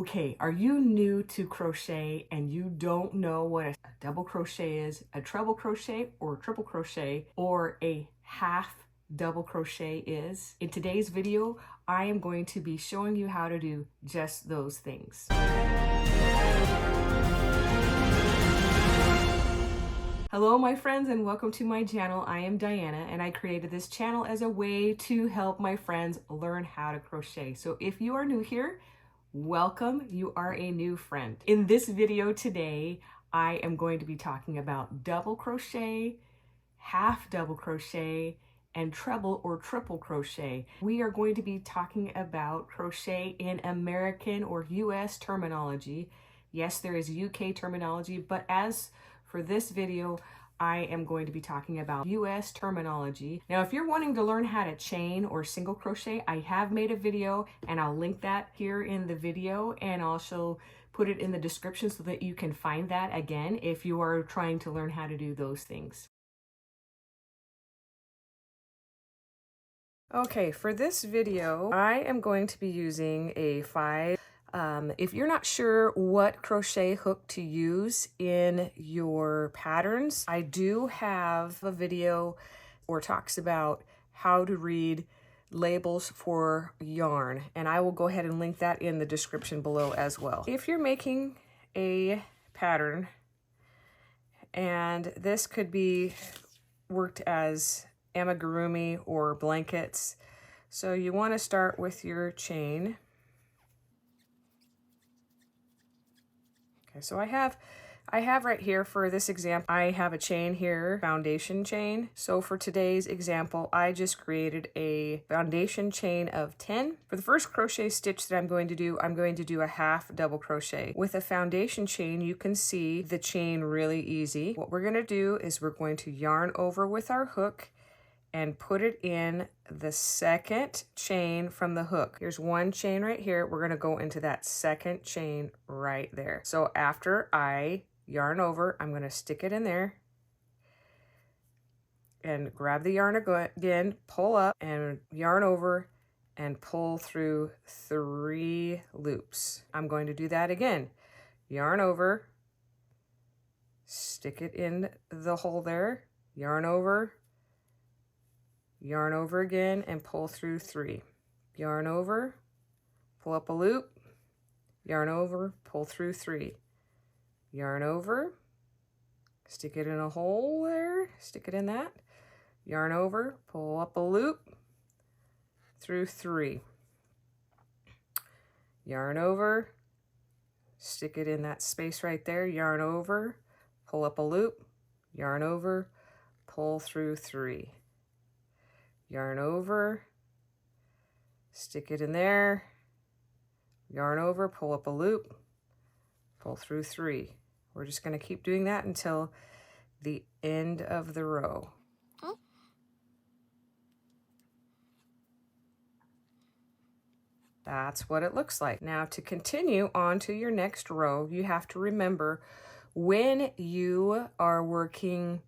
Okay, are you new to crochet and you don't know what a double crochet is, a treble crochet or triple crochet, or a half double crochet is? In today's video, I am going to be showing you how to do just those things. Hello my friends and welcome to my channel. I am Diana and I created this channel as a way to help my friends learn how to crochet. So if you are new here, welcome, you are a new friend. In this video today, I am going to be talking about double crochet, half double crochet, and treble or triple crochet. We are going to be talking about crochet in American or US terminology. Yes, there is UK terminology, but as for this video, I am going to be talking about US terminology. Now, if you're wanting to learn how to chain or single crochet, I have made a video and I'll link that here in the video and also put it in the description so that you can find that again if you are trying to learn how to do those things. Okay, for this video, I am going to be using a 5. If you're not sure what crochet hook to use in your patterns, I do have a video where it talks about how to read labels for yarn, and I will go ahead and link that in the description below as well. If you're making a pattern, and this could be worked as amigurumi or blankets, so you want to start with your chain. Okay, so I have right here for this example, I have a chain here, foundation chain. So for today's example, I just created a foundation chain of 10. For the first crochet stitch that I'm going to do a half double crochet. With a foundation chain, you can see the chain really easy. What we're going to do is we're going to yarn over with our hook and put it in the second chain from the hook. Here's one chain right here. We're going to go into that second chain right there. So after I yarn over, I'm going to stick it in there and grab the yarn again, pull up and yarn over and pull through 3 loops. I'm going to do that again. Yarn over, stick it in the hole there, yarn over again and pull through 3. Yarn over, pull up a loop, yarn over, pull through 3. Yarn over, stick it in a hole there, stick it in that. Yarn over, pull up a loop through 3. Yarn over, stick it in that space right there. Yarn over, pull up a loop, yarn over, pull through 3. Yarn over, stick it in there, yarn over, pull up a loop, pull through 3. We're just going to keep doing that until the end of the row. Okay. That's what it looks like. Now to continue on to your next row, you have to remember when you are working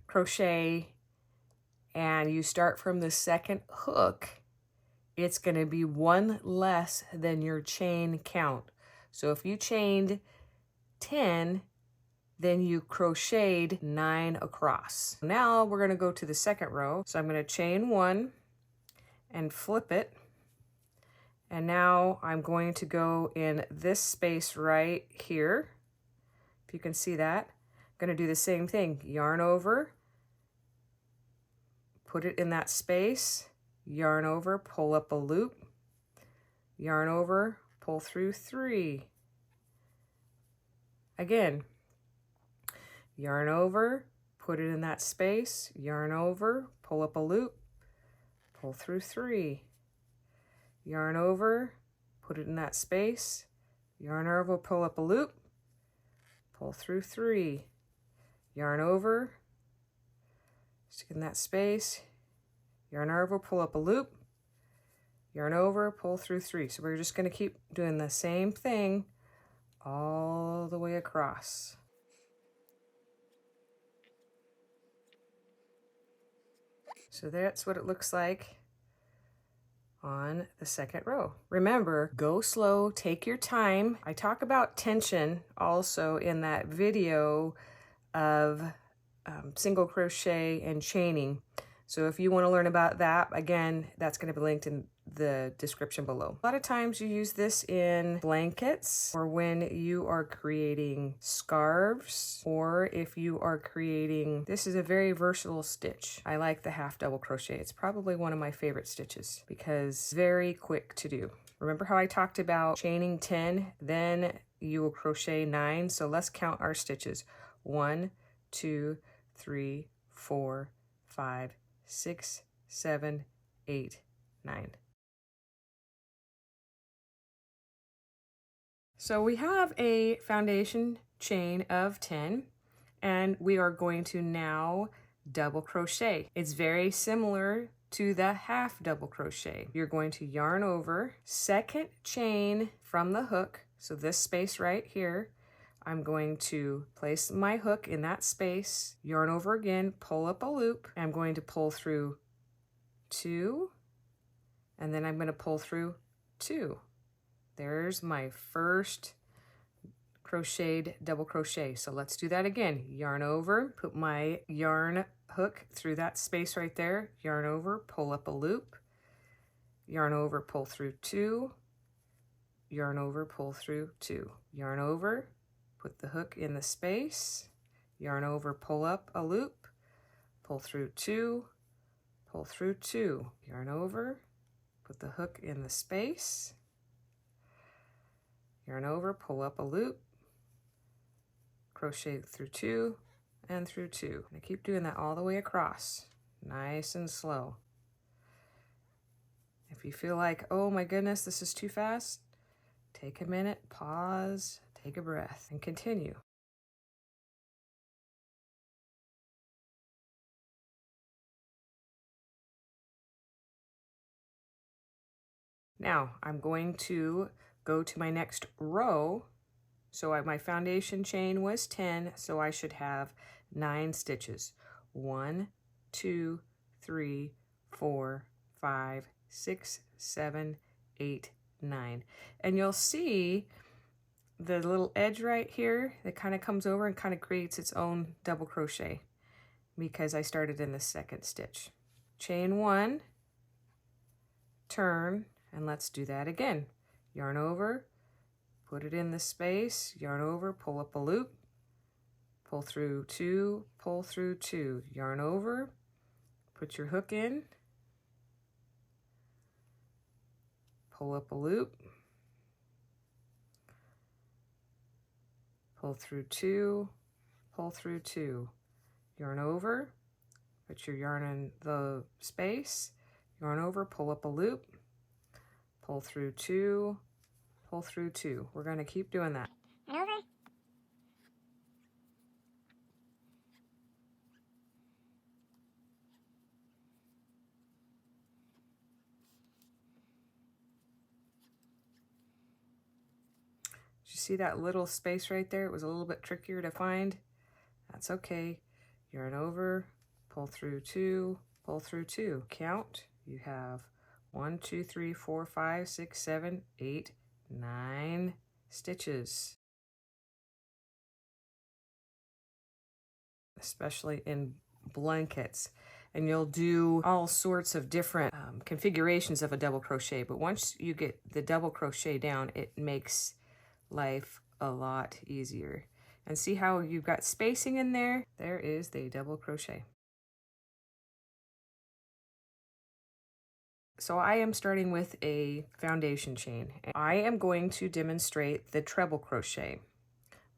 crochet and you start from the second hook, it's going to be 1 less than your chain count. So if you chained 10, then you crocheted 9 across. Now we're going to go to the second row. So I'm going to chain 1 and flip it. And now I'm going to go in this space right here. If you can see that. I'm going to do the same thing. Yarn over, put it in that space, yarn over, pull up a loop, yarn over, pull through 3. Again, yarn over, put it in that space, yarn over, pull up a loop, pull through 3. Yarn over, put it in that space, yarn over, pull up a loop, pull through 3. Yarn over, stick in that space, yarn over, pull up a loop, yarn over, pull through 3. So we're just going to keep doing the same thing all the way across. So that's what it looks like on the second row. Remember, go slow, take your time. I talk about tension also in that video of single crochet and chaining. So if you want to learn about that, again, that's going to be linked in the description below. A lot of times you use this in blankets or when you are creating scarves, or if you are creating, this is a very versatile stitch. I like the half double crochet. It's probably one of my favorite stitches because very quick to do. Remember how I talked about chaining 10, then you will crochet 9. So let's count our stitches. 1, 2, 3, 4, 5, 6, 7, 8, 9. So we have a foundation chain of 10, and we are going to now double crochet. It's very similar to the half double crochet. You're going to yarn over, second chain from the hook, so this space right here. I'm going to place my hook in that space, yarn over again, pull up a loop. I'm going to pull through 2, and then I'm going to pull through 2. There's my first crocheted double crochet. So let's do that again. Yarn over, put my yarn hook through that space right there, yarn over, pull up a loop, yarn over, pull through 2, yarn over, pull through 2, yarn over, put the hook in the space, yarn over, pull up a loop, pull through 2, pull through 2, yarn over, put the hook in the space, yarn over, pull up a loop, crochet through 2 and through 2. And I keep doing that all the way across, nice and slow. If you feel like, oh my goodness, this is too fast, take a minute, pause, take a breath, and continue. Now I'm going to go to my next row. So my foundation chain was 10, so I should have 9 stitches. 1, 2, 3, 4, 5, 6, 7, 8, 9. And you'll see the little edge right here that kind of comes over and kind of creates its own double crochet because I started in the second stitch. Chain 1, turn, and let's do that again. Yarn over, put it in the space, yarn over, pull up a loop, pull through 2, pull through 2, yarn over, put your hook in, pull up a loop, pull through 2, pull through 2, yarn over, put your yarn in the space, yarn over, pull up a loop, pull through 2, pull through 2. We're going to keep doing that. Over. Did you see that little space right there? It was a little bit trickier to find. That's okay. Yarn over, pull through 2, pull through 2. Count. You have 1, 2, 3, 4, 5, 6, 7, 8, 9 stitches. Especially in blankets. And you'll do all sorts of different configurations of a double crochet. But once you get the double crochet down, it makes life a lot easier. And see how you've got spacing in there? There is the double crochet. So I am starting with a foundation chain. I am going to demonstrate the treble crochet.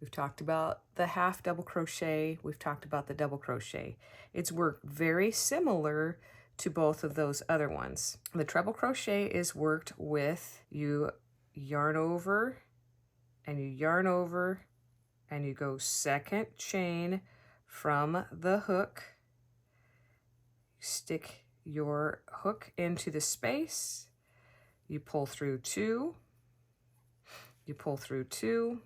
We've talked about the half double crochet. We've talked about the double crochet. It's worked very similar to both of those other ones. The treble crochet is worked with you yarn over and you yarn over and you go second chain from the hook. Stick your hook into the space. You pull through 2. You pull through 2.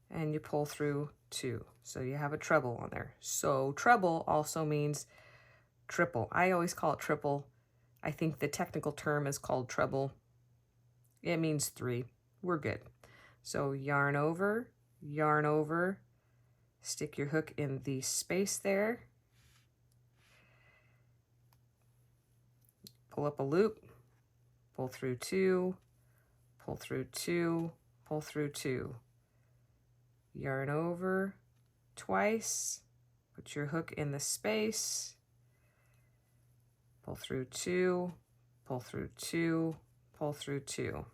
And you pull through 2. So you have a treble on there. So treble also means triple. I always call it triple. I think the technical term is called treble. It means 3. We're good. So yarn over, stick your hook in the space there, pull up a loop, pull through 2, pull through 2, pull through 2, yarn over twice, put your hook in the space, pull through 2, pull through 2, pull through 2.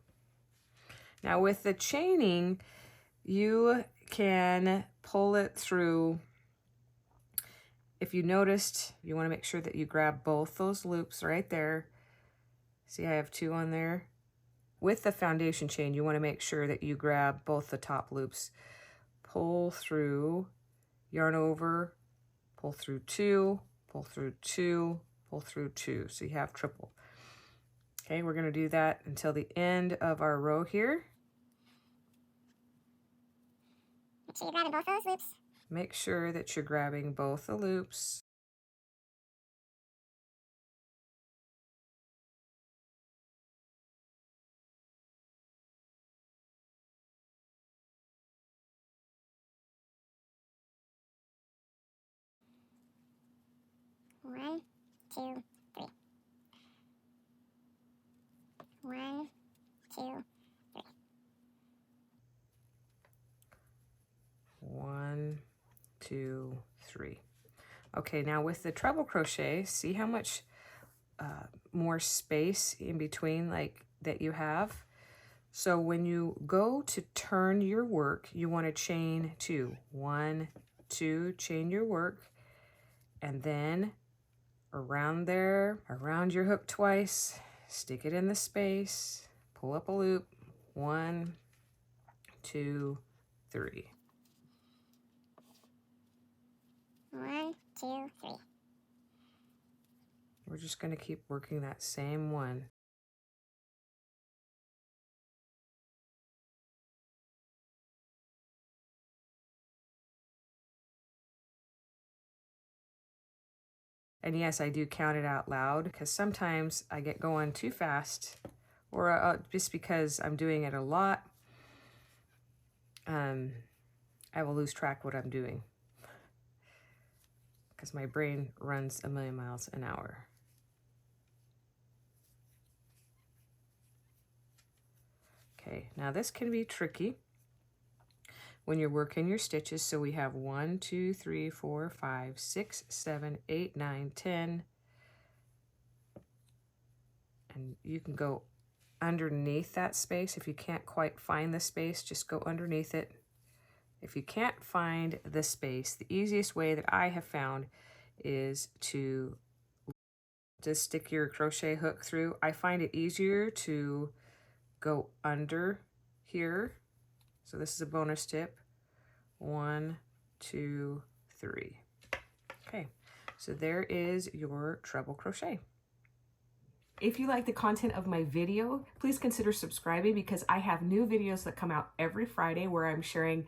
Now with the chaining, you can pull it through. If you noticed, you want to make sure that you grab both those loops right there. See, I have 2 on there. With the foundation chain, you want to make sure that you grab both the top loops. Pull through, yarn over, pull through 2, pull through 2, pull through 2. So you have triple. Okay, we're going to do that until the end of our row here. Make sure you're grabbing both those loops. Make sure that you're grabbing both the loops. One, two, three. 1, 2, 3. 1, 2, 3. Okay, now with the treble crochet, see how much more space in between like that you have? So when you go to turn your work, you want to chain 2. 1, 2, chain your work, and then around there, around your hook twice, stick it in the space, pull up a loop. 1, 2, 3. 1, 2, 3. We're just going to keep working that same one. And yes, I do count it out loud because sometimes I get going too fast, or just because I'm doing it a lot, I will lose track what I'm doing because my brain runs a million miles an hour. Okay, now this can be tricky when you're working your stitches. So we have 1, 2, 3, 4, 5, 6, 7, 8, 9, 10. And you can go underneath that space. If you can't quite find the space, just go underneath it. If you can't find the space, the easiest way that I have found is to just stick your crochet hook through. I find it easier to go under here. So this is a bonus tip. 1, 2, 3. Okay, so there is your treble crochet. If you like the content of my video, please consider subscribing because I have new videos that come out every Friday where I'm sharing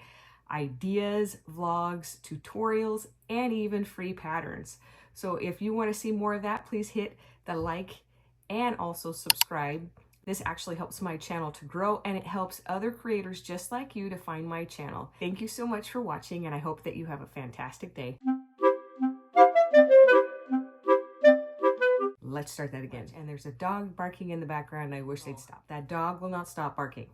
ideas, vlogs, tutorials, and even free patterns. So if you want to see more of that, please hit the like and also subscribe. This actually helps my channel to grow, and it helps other creators just like you to find my channel. Thank you so much for watching, and I hope that you have a fantastic day. Let's start that again. And there's a dog barking in the background. I wish they'd stop. That dog will not stop barking.